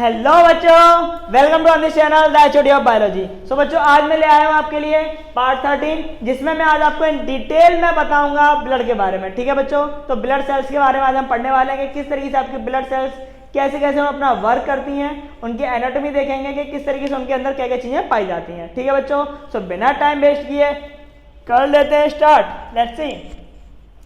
Hello बच्चों, welcome to this channel the HOD of biology. So बच्चों, आज मैं ले आया हूँ आपके लिए पार्ट 13, जिसमें मैं आज आपको इन डिटेल में बताऊंगा ब्लड के बारे में। ठीक है बच्चों, तो ब्लड सेल्स के बारे में आज हम पढ़ने वाले हैं कि किस तरीके से आपकी ब्लड सेल्स कैसे कैसे हम अपना वर्क करती हैं, उनकी एनाटॉमी देखेंगे कि किस तरीके से उनके अंदर क्या क्या चीजें पाई जाती हैं। ठीक है बच्चों, सो बिना टाइम वेस्ट किए कर लेते हैं स्टार्ट। Let's see.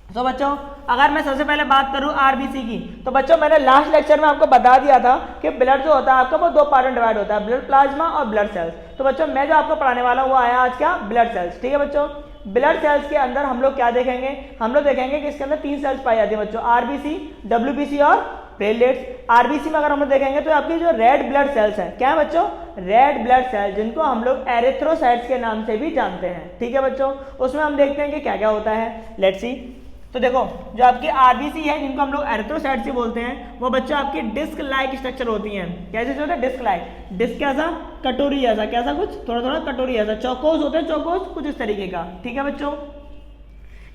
तो बच्चों, अगर मैं सबसे पहले बात करूं आरबीसी की, तो बच्चों मैंने लास्ट लेक्चर में आपको बता दिया था कि ब्लड जो होता है आपका वो दो पार्ट में डिवाइड होता है, ब्लड प्लाज्मा और ब्लड सेल्स। तो बच्चों मैं जो आपको पढ़ाने वाला हूं वो आया आज क्या, ब्लड सेल्स। ठीक है बच्चों, ब्लड सेल्स के अंदर हम लोग क्या देखेंगे, हम लोग देखेंगे कि इसके अंदर तीन सेल्स पाई जाती है बच्चों, आरबीसी, डब्ल्यूबीसी और प्लेटलेट्स। आरबीसी में अगर हम लोग देखेंगे तो आपकी जो रेड ब्लड सेल्स हैं, क्या है बच्चों, रेड ब्लड सेल्स, जिनको हम लोग एरिथ्रोसाइट्स के नाम से भी जानते हैं। ठीक है बच्चों, उसमें हम देखते हैं कि क्या क्या होता है। Let's see. तो देखो, जो आपकी आरबीसी है जिनको हम लोग एरिथ्रोसाइट्स बोलते हैं, वो बच्चों आपकी डिस्क लाइक स्ट्रक्चर होती हैं। कैसे होते हैं, डिस्क लाइक, डिस्क कैसा, कटोरी जैसा, कैसा कुछ थोड़ा थोड़ा कटोरी जैसा, चौकोस होते हैं, चौकोस कुछ इस तरीके का। ठीक है बच्चों,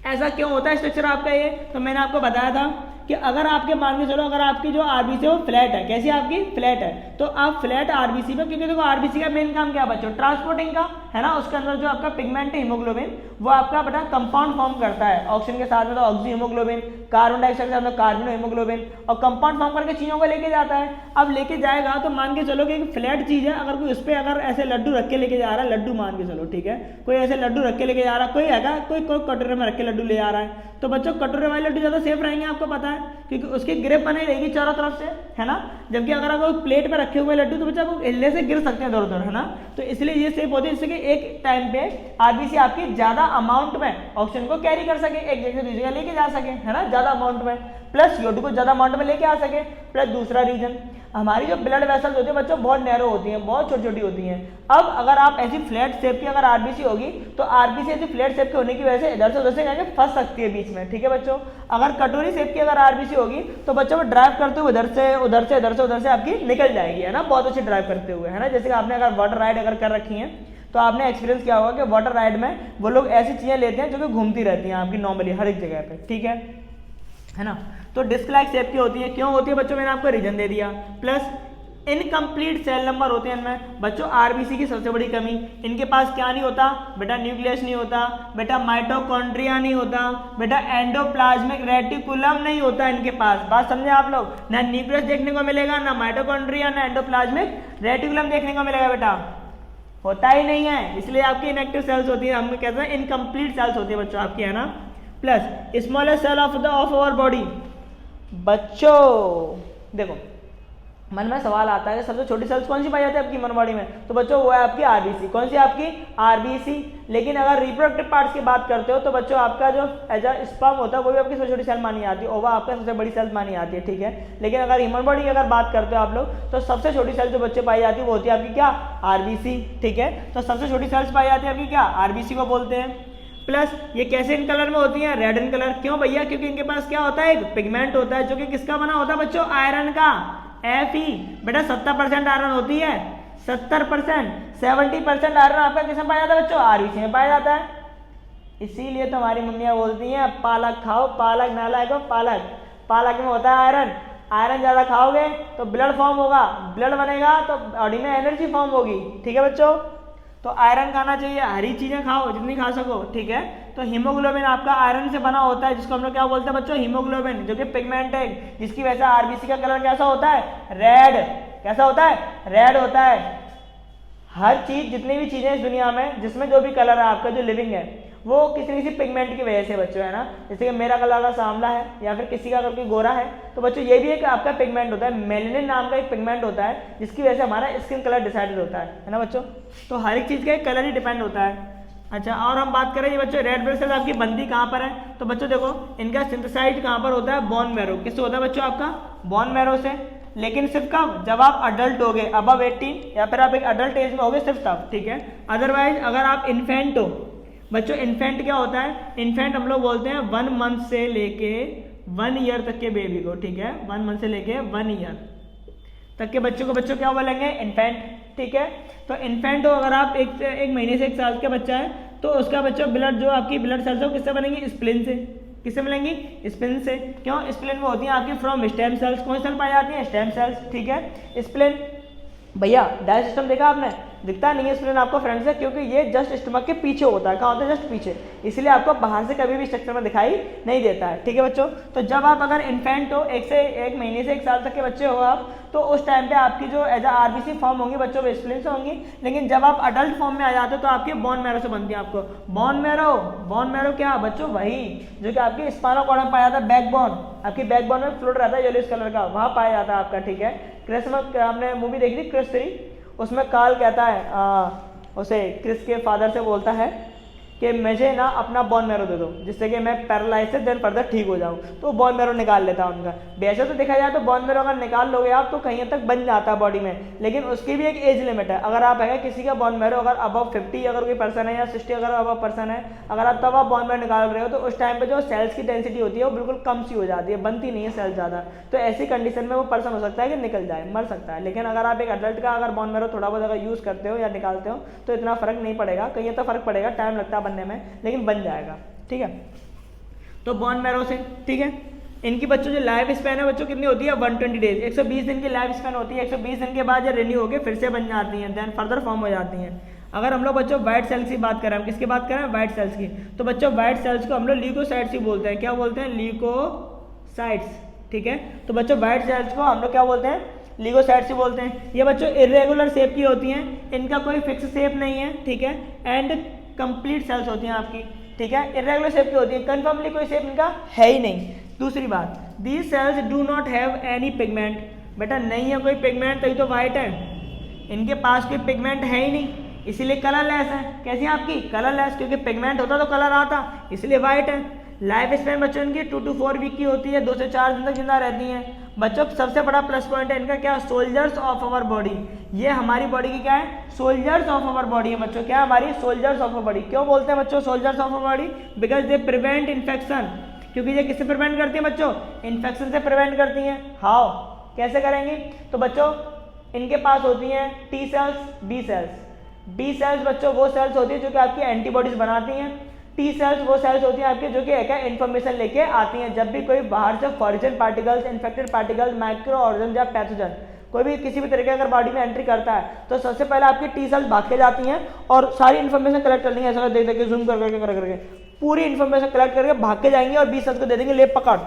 ऐसा क्यों होता है स्ट्रक्चर आपका ये, तो मैंने आपको बताया था कि अगर आपके मान के चलो, अगर आपकी जो आरबीसी है वो फ्लैट है, कैसी आपकी फ्लैट है, तो आप फ्लैट आरबीसी में, क्योंकि देखो आरबीसी का मेन काम क्या है बच्चों, ट्रांसपोर्टिंग का है ना। उसके अंदर जो आपका पिगमेंट है हीमोग्लोबिन, वो आपका बेटा कंपाउंड फॉर्म करता है, ऑक्सीजन के साथ में तो ऑक्सी हीमोग्लोबिन, कार्बन डाइऑक्साइड के साथ में कार्बन हीमोग्लोबिन, और कंपाउंड फॉर्म करके चीजों को लेके जाता है। अब लेके जाएगा तो मान के चलो कि एक फ्लैट चीज है, अगर कोई उस पर अगर ऐसे लड्डू रख के लेके जा रहा है, लड्डू मान के चलो, ठीक है, कोई ऐसे लड्डू रख के लेके जा रहा है, कोई है कोई कटोरे में रख के लड्डू ले आ रहा है, तो बच्चों कटोरे वाले लड्डू ज्यादा सेफ रहेंगे, आपको पता है, क्योंकि उसकी ग्रिप बनी रहेगी चारों तरफ से, है ना। जबकि अगर आप प्लेट में रखे हुए लड्डू तो बच्चा वो हिलने से गिर सकते हैं इधर उधर, है ना। तो इसलिए ये सेफ होती है, जिससे कि एक टाइम पे आरबीसी आपकी ज्यादा अमाउंट में ऑक्सीजन को कैरी कर सके, एक जगह से दूसरी जगह लेके जा सके, है ना, ज्यादा अमाउंट में, प्लस CO2 को ज्यादा अमाउंट में लेके आ सके। प्लस दूसरा रीजन, हमारी जो ब्लड वेसल्स होती है बच्चों बहुत नैरो होती हैं, बहुत छोटी छोटी होती हैं। अब अगर आप ऐसी फ्लैट शेप की अगर आरबीसी होगी, तो आरबीसी ऐसी फ्लैट शेप के होने की वजह से इधर से उधर से जाके फंस सकती है बीच में। ठीक है बच्चों, अगर कटोरी शेप की अगर आरबीसी होगी तो बच्चों वो ड्राइव करते हुए इधर से उधर से इधर से उधर से आपकी निकल जाएगी, है ना, बहुत अच्छी ड्राइव करते हुए, है ना। जैसे कि आपने अगर वाटर राइड अगर कर रखी है तो आपने एक्सपीरियंस किया होगा कि वाटर राइड में वो लोग ऐसी चीजें लेते हैं जो कि घूमती रहती हैं आपकी नॉर्मली हर एक जगह पे, ठीक है ना। तो डिस्क लाइक शेप की होती है, क्यों होती है बच्चों, मैंने आपको रीजन दे दिया। प्लस इनकम्प्लीट सेल नंबर होते हैं इनमें बच्चों। आरबीसी की सबसे बड़ी कमी, इनके पास क्या नहीं होता बेटा, न्यूक्लियस नहीं होता बेटा, माइटोकॉन्ड्रिया नहीं होता बेटा, एंडोप्लाज्मिक रेटिकुलम नहीं होता इनके पास। बात समझे आप लोग, ना न्यूक्लियस देखने को मिलेगा, ना माइटोकॉन्ड्रिया, ना एंडोप्लाज्मिक रेटिकुलम देखने को मिलेगा बेटा, होता ही नहीं है। इसलिए आपकी इनएक्टिव सेल्स होती है, हम कहते हैं इनकम्प्लीट सेल्स होती है बच्चों आपकी, है ना। Plus smallest cell of our body. बच्चों देखो, मन में सवाल आता है कि सबसे छोटी सेल्स कौन सी पाई जाती है आपकी ह्यूमन बॉडी में, तो बच्चों वो है आपकी आरबीसी। कौन सी आपकी, आरबीसी। लेकिन अगर रिप्रोडक्टिव पार्ट्स की बात करते हो तो बच्चों आपका जो एज स्पर्म होता है वो भी आपकी सबसे छोटी सेल मानी जाती है, ओवा आपका सबसे बड़ी सेल मानी जाती है, ठीक है। लेकिन अगर ह्यूमन बॉडी की अगर बात करते हो आप लोग, तो सबसे छोटी सेल जो बच्चे पाई जाती है वो होती है आपकी क्या, आरबीसी, ठीक है। तो सबसे छोटी सेल्स पाई जाती है आपकी क्या, आरबीसी को बोलते हैं। प्लस ये कैसे इन कलर में होती हैं, रेड इन कलर, क्यों भैया, क्योंकि इनके पास क्या होता है, एक पिगमेंट होता है जो कि किसका बना होता है बच्चों, आयरन का, Fe। बेटा 70% आयरन होती है, 70%, 70% आयरन आपका किसमें पाया जाता है बच्चों, आरबीसी में पाया जाता है। इसीलिए तो हमारी मम्मियाँ बोलती हैं पालक खाओ, पालक नालायक हो, पालक, पालक में होता है आयरन, आयरन ज्यादा खाओगे तो ब्लड फॉर्म होगा, ब्लड बनेगा तो बॉडी में एनर्जी फॉर्म होगी, ठीक है बच्चों। तो आयरन खाना चाहिए, हरी चीजें खाओ जितनी खा सको, ठीक है। तो हीमोग्लोबिन आपका आयरन से बना होता है, जिसको हम लोग क्या बोलते हैं बच्चों, हीमोग्लोबिन, जो कि पिगमेंट है, जिसकी वजह से आरबीसी का कलर कैसा होता है, रेड। कैसा होता है, रेड होता है। हर चीज, जितनी भी चीजें इस दुनिया में जिसमें जो भी कलर है आपका जो लिविंग है, वो किसी न किसी पिगमेंट की वजह से बच्चों, है ना। जैसे कि मेरा कलर अगर सांवला है या फिर किसी का अगर कोई गोरा है, तो बच्चों ये भी एक आपका पिगमेंट होता है, मेलेनिन नाम का एक पिगमेंट होता है, जिसकी वजह से हमारा स्किन कलर डिसाइडेड होता है ना बच्चों। तो हर एक चीज का एक कलर ही डिपेंड होता है। अच्छा, और हम बात करें ये बच्चों रेड ब्लड सेल्स आपकी बनती कहाँ पर है, तो बच्चों देखो इनका सिंथेसाइज कहाँ पर होता है, बोन मैरो। किससे होता है बच्चों, आपका बोन मैरो से। लेकिन सिर्फ कब, जब आप अडल्ट हो गए, अबव 18 या फिर आप एक अडल्ट एज में हो गए, सिर्फ तब, ठीक है। अदरवाइज अगर आप इन्फेंट हो बच्चों, इन्फेंट क्या होता है, इन्फेंट हम लोग बोलते हैं 1 मंथ से लेके 1 ईयर तक के बेबी को, ठीक है, 1 मंथ से लेके 1 ईयर तक के बच्चों को बच्चों क्या बोलेंगे, इन्फेंट, ठीक है। तो इन्फेंट हो, अगर आप एक महीने से 1 साल का बच्चा है, तो उसका बच्चों ब्लड जो आपकी ब्लड सेल्स है वो किससे बनेंगे, स्प्लीन से, किससे मिलेंगी? स्प्लीन से। क्यों? स्प्लीन में होती हैं आपकी फ्रॉम स्टेम सेल्स। कौन सेल पाई जाती हैं? Stem cells. ठीक है, स्प्लीन भैया डाइजेस्ट सिस्टम देखा आपने? दिखता नहीं है स्प्लीन आपको फ्रेंड्स से, क्योंकि ये जस्ट स्टमक के पीछे होता है। कहाँ होता है? जस्ट पीछे, इसलिए आपको बाहर से कभी भी स्ट्रक्चर में दिखाई नहीं देता है। ठीक है बच्चों, तो जब आप अगर इन्फेंट हो, 1 महीने से 1 साल तक के बच्चे हो आप, तो उस टाइम पे आपकी जो एज आरबीसी फॉर्म होंगी बच्चों वो स्प्लीन से होंगी। लेकिन जब आप अडल्ट फॉर्म में आ जाते हो तो आपकी बोन मैरो से बनती है। आपको बोन मैरो क्या बच्चों? वही जो कि आपकी स्पाइनल कॉर्ड में पाया जाता है, बैकबोन। आपकी बैकबोन में फ्लूइड रहता है येलोइश कलर का, वहाँ पाया जाता है आपका। ठीक है, क्रिस में हमने मूवी देखी थी क्रिस 3, उसमें कार्ल कहता है उसे क्रिस के फादर से बोलता है कि मुझे ना अपना बोन मैरो दे दो, जिससे कि मैं पैरालाइज से देन फर्दर ठीक हो जाऊँ। तो बोन मैरो निकाल लेता है उनका। वैसे तो देखा जाए तो बोन मैरो अगर निकाल लोगे आप तो कहीं तक बन जाता है बॉडी में, लेकिन उसकी भी एक एज लिमिट है। अगर आप है किसी का बोन मैरो अगर अबव 50 अगर कोई पर्सन है या 60 अगर अबव पर्सन है, अगर आप तब आप बोन मैरो निकाल रहे हो तो उस टाइम पर जो सेल्स की डेंसिटी होती है वो बिल्कुल कम सी हो जाती है, बनती नहीं है सेल्स ज़्यादा। तो ऐसी कंडीशन में वो पर्सन हो सकता है कि निकल जाए, मर सकता है। लेकिन अगर आप एक अडल्ट का अगर बोन मैरो थोड़ा बहुत अगर यूज़ करते हो या निकालते हो तो इतना फर्क नहीं पड़ेगा। कहीं तक फर्क पड़ेगा, टाइम लगता है बनने में, लेकिन बन जाएगा। ठीक है, तो बोन मैरो से। ठीक है, इनकी बच्चों जो लाइफ स्पैन है बच्चों कितनी होती है? 120 डेज, 120 दिन की लाइफ स्पैन होती है। 120 दिन के बाद ये रिन्यू होकर फिर से बन जाती हैं, देन फर्दर फॉर्म हो जाती हैं। अगर हम लोग बच्चों व्हाइट सेल्स की बात करें, हम किसकी बात करें? व्हाइट सेल्स की। तो बच्चों व्हाइट सेल्स को हम लोग ल्यूकोसाइट्स ही बोलते हैं। क्या बोलते हैं? ल्यूकोसाइट्स। ठीक है, तो बच्चों व्हाइट सेल्स को हम लोग क्या बोलते हैं? ल्यूकोसाइट्स ही बोलते हैं। ये बच्चों इरेगुलर शेप की होती हैं, इनका कोई फिक्स शेप नहीं है। ठीक है, एंड कंप्लीट सेल्स होती हैं आपकी। ठीक है, इरेगुलर शेप की होती है, कन्फर्मली कोई शेप इनका है ही नहीं। दूसरी बात, these cells do not have any pigment. बेटा नहीं है कोई पिगमेंट, तभी तो वाइट है। इनके पास कोई पिगमेंट है ही नहीं, इसीलिए कलरलेस है। कैसी है आपकी? कलरलेस, क्योंकि पिगमेंट होता तो कलर आता, इसलिए वाइट है। लाइफ स्पैन बच्चों इनकी 2 to 4 वीक की होती है, 2 से 4 दिन तक जिंदा रहती हैं। बच्चों सबसे बड़ा प्लस पॉइंट है इनका क्या? Soldiers of our body. ये हमारी बॉडी की क्या है? सोल्जर्स ऑफ अवर बॉडी है बच्चों। क्या हमारी? Soldiers of our body. क्यों बोलते हैं बच्चों soldiers of our body? Because they prevent infection. क्योंकि ये किससे प्रिवेंट करती है बच्चों? इन्फेक्शन से प्रिवेंट करती हैं। हाउ? कैसे करेंगी? तो बच्चों इनके पास होती हैं T cells, B cells. B cells बच्चों वो सेल्स होती है जो कि आपकी एंटीबॉडीज बनाती हैं। टी सेल्स वो सेल्स होती हैं आपकी जो कि एक इन्फॉर्मेशन लेके आती हैं जब भी कोई बाहर से foreign particles, infected particles, micro organism या पैथोजन कोई भी किसी भी तरीके अगर बॉडी में एंट्री करता है तो सबसे पहले आपकी टी सेल्स भाग के जाती हैं और सारी इन्फॉर्मेशन कलेक्ट कर लेंगे। ऐसा देख देख के जूम कर करके पूरी इन्फॉर्मेशन कलेक्ट करके भाग के जाएंगे और बी सेल्स को दे देंगे लेप पकड़।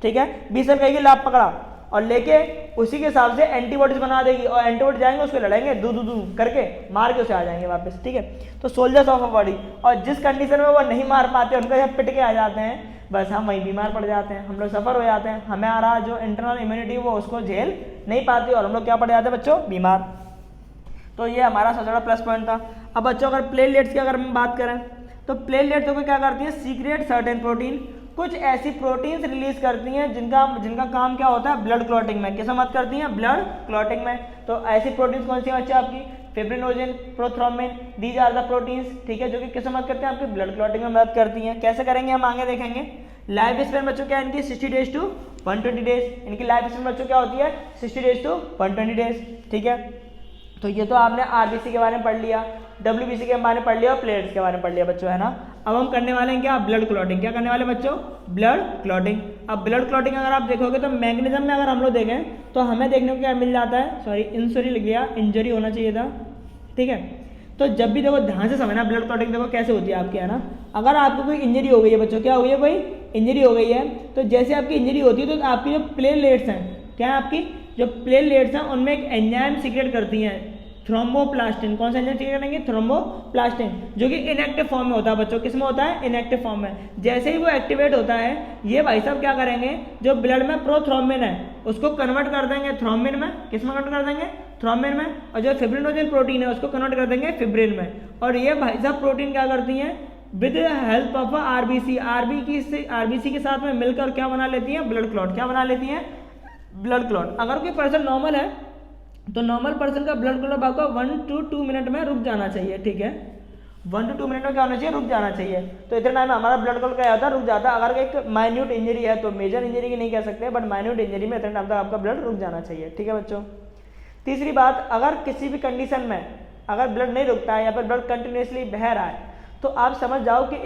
ठीक है, बी सेल कहेगी लाभ पकड़ा और लेके उसी के हिसाब से एंटीबॉडीज बना देगी और एंटीबॉडी जाएंगे उसको लड़ेंगे, दू दू दू करके मार के उसे आ जाएंगे वापस। ठीक है, तो सोल्जर्स ऑफ अ बॉडी। और जिस कंडीशन में वो नहीं मार पाते उनको जब पिट के आ जाते हैं बस हम वहीं बीमार पड़ जाते हैं, हम लोग सफ़र हो जाते हैं, हमारा जो इंटरनल इम्यूनिटी वो उसको झेल नहीं पाती और हम लोग क्या पड़ जाते हैं बच्चों? बीमार। तो ये हमारा सबसे बड़ा प्लस पॉइंट था। अब बच्चों अगर प्लेटलेट्स की अगर हम बात करें तो प्लेटलेट्स को क्या करती है? सीक्रेट सर्टेन प्रोटीन, कुछ ऐसी प्रोटीन्स रिलीज करती हैं जिनका काम क्या होता है? ब्लड क्लॉटिंग में। किस मदद करती हैं? ब्लड क्लॉटिंग में। तो ऐसी प्रोटीन्स कौन सी हैं बच्चे आपकी? Fibrinogen, prothrombin, these are the proteins. ठीक है, जो कि किस मदद करते हैं? आपकी ब्लड क्लॉटिंग में मदद करती हैं। कैसे करेंगे हम आगे देखेंगे। लाइफ स्पैन बच्चों क्या है इनकी? 60 डेज टू 120 डेज। इनकी लाइफ स्पैन बच्चों क्या होती है? 60 डेज टू 120 डेज। ठीक है, तो ये तो आपने आरबीसी के बारे में पढ़ लिया, डब्ल्यूबीसी के बारे में पढ़ लिया और प्लेट्स के बारे में पढ़ लिया बच्चों, है ना। अब हम करने वाले हैं क्या? Blood clotting. क्या करने वाले बच्चों? Blood clotting. अब ब्लड क्लॉटिंग अगर आप देखोगे तो मैग्नीज्म में अगर हम लोग देखें तो हमें देखने को क्या मिल जाता है? सॉरी इंजरी लिख लिया, इंजरी होना चाहिए था। ठीक है, तो जब भी देखो ध्यान से समझना ब्लड क्लॉटिंग देखो कैसे होती है आपकी, है ना। अगर आपको कोई इंजरी हो गई है बच्चों, क्या हो गई है भाई? इंजरी हो गई है, तो जैसे आपकी इंजरी होती है तो आपकी जो प्लेटलेट्स हैं, क्या है आपकी जो प्लेटलेट्स हैं उनमें एक एंजाइम सीक्रेट करती हैं, थ्रोम्बोप्लास्टिन। कौन सा एंजाइम सीक्रेट करेंगे? थ्रोम्बोप्लास्टिन, जो कि इनएक्टिव फॉर्म में होता है बच्चों। किस में होता है? इनएक्टिव फॉर्म में। जैसे ही वो एक्टिवेट होता है ये भाई साहब क्या करेंगे? जो ब्लड में प्रोथ्रोम्बिन है उसको कन्वर्ट कर देंगे थ्रोम्बिन में। किस में कन्वर्ट कर देंगे? थ्रोम्बिन में। और जो फिब्रिनोजन प्रोटीन है उसको कन्वर्ट कर देंगे फिब्रिन में। और ये भाई साहब प्रोटीन क्या करती हैं? With help of RBC, RBC के साथ में मिलकर क्या बना लेती हैं? Blood clot. क्या बना लेती हैं? Blood clot. अगर कोई पर्सन नॉर्मल है तो नॉर्मल पर्सन का ब्लड क्लॉट आपको 1 to 2 मिनट में रुक जाना चाहिए। ठीक है, 1 to 2 मिनट में क्या होना चाहिए? रुक जाना चाहिए। तो इतने टाइम में हमारा ब्लड क्लॉट क्या होता है? रुक जाता है। अगर एक माइन्यूट इंजरी है तो मेजर इंजरी की नहीं कह सकते, बट माइन्यूट इंजरी में इतने टाइम तक आपका ब्लड रुक जाना चाहिए। ठीक है बच्चों। तीसरी बात, अगर किसी भी कंडीशन में अगर ब्लड नहीं रुकता है या फिर ब्लड कंटिन्यूसली बह रहा है तो आप समझ जाओ कि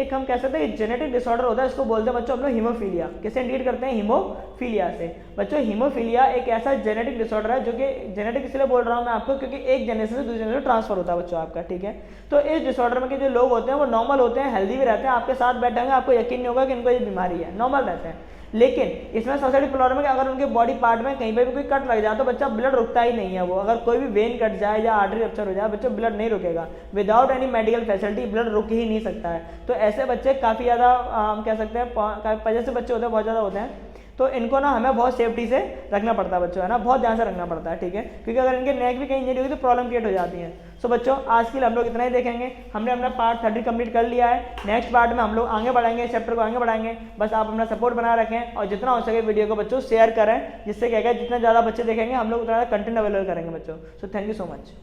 एक हम कह सकते हैं जेनेटिक डिसऑर्डर होता है, इसको बोलते हैं बच्चों हम लोग हीमोफीलिया। किससे इंडिकेट करते हैं? हीमोफीलिया से। बच्चों हीमोफीलिया एक ऐसा जेनेटिक डिसऑर्डर है जो कि जेनेटिक इसलिए बोल रहा हूँ मैं आपको क्योंकि एक जनरेशन से दूसरे जनरेशन ट्रांसफर होता है बच्चों आपका, ठीक है। तो इस डिसऑर्डर में के जो लोग होते हैं वो नॉर्मल होते हैं, हेल्दी भी रहते हैं, आपके साथ बैठे होंगे आपको यकीन नहीं होगा कि इनको ये बीमारी है, नॉर्मल रहते हैं। लेकिन इसमें सबसे बड़ी प्रॉब्लम है कि अगर उनके बॉडी पार्ट में कहीं पे भी कोई कट लग जाए तो बच्चा ब्लड रुकता ही नहीं है। वो अगर कोई भी वेन कट जाए या आर्टरी रप्चर हो जाए बच्चा ब्लड नहीं रुकेगा, without any medical facility blood रुक ही नहीं सकता है। तो ऐसे बच्चे काफ़ी ज़्यादा हम कह सकते हैं वजह से बच्चे होते हैं बहुत ज़्यादा होते हैं, तो इनको ना हमें बहुत सेफ्टी से रखना पड़ता है बच्चों, है ना, बहुत ध्यान से रखना पड़ता है, ठीक है, क्योंकि अगर इनके नेक भी कहीं इंजरी होगी तो प्रॉब्लम क्रिएट हो जाती है। सो बच्चों आज के लिए हम लोग इतना ही देखेंगे, हमने अपना पार्ट 30 कंप्लीट कर लिया है। नेक्स्ट पार्ट में हम लोग आगे बढ़ाएंगे, चैप्टर को आगे बढ़ाएंगे। बस आप अपना सपोर्ट बना रखें और जितना हो सके वीडियो को बच्चों शेयर करें, जिससे क्या है जितना ज़्यादा बच्चे देखेंगे हम लोग उतना ज़्यादा कंटेंट अवेलेबल करेंगे बच्चों। So thank you so much.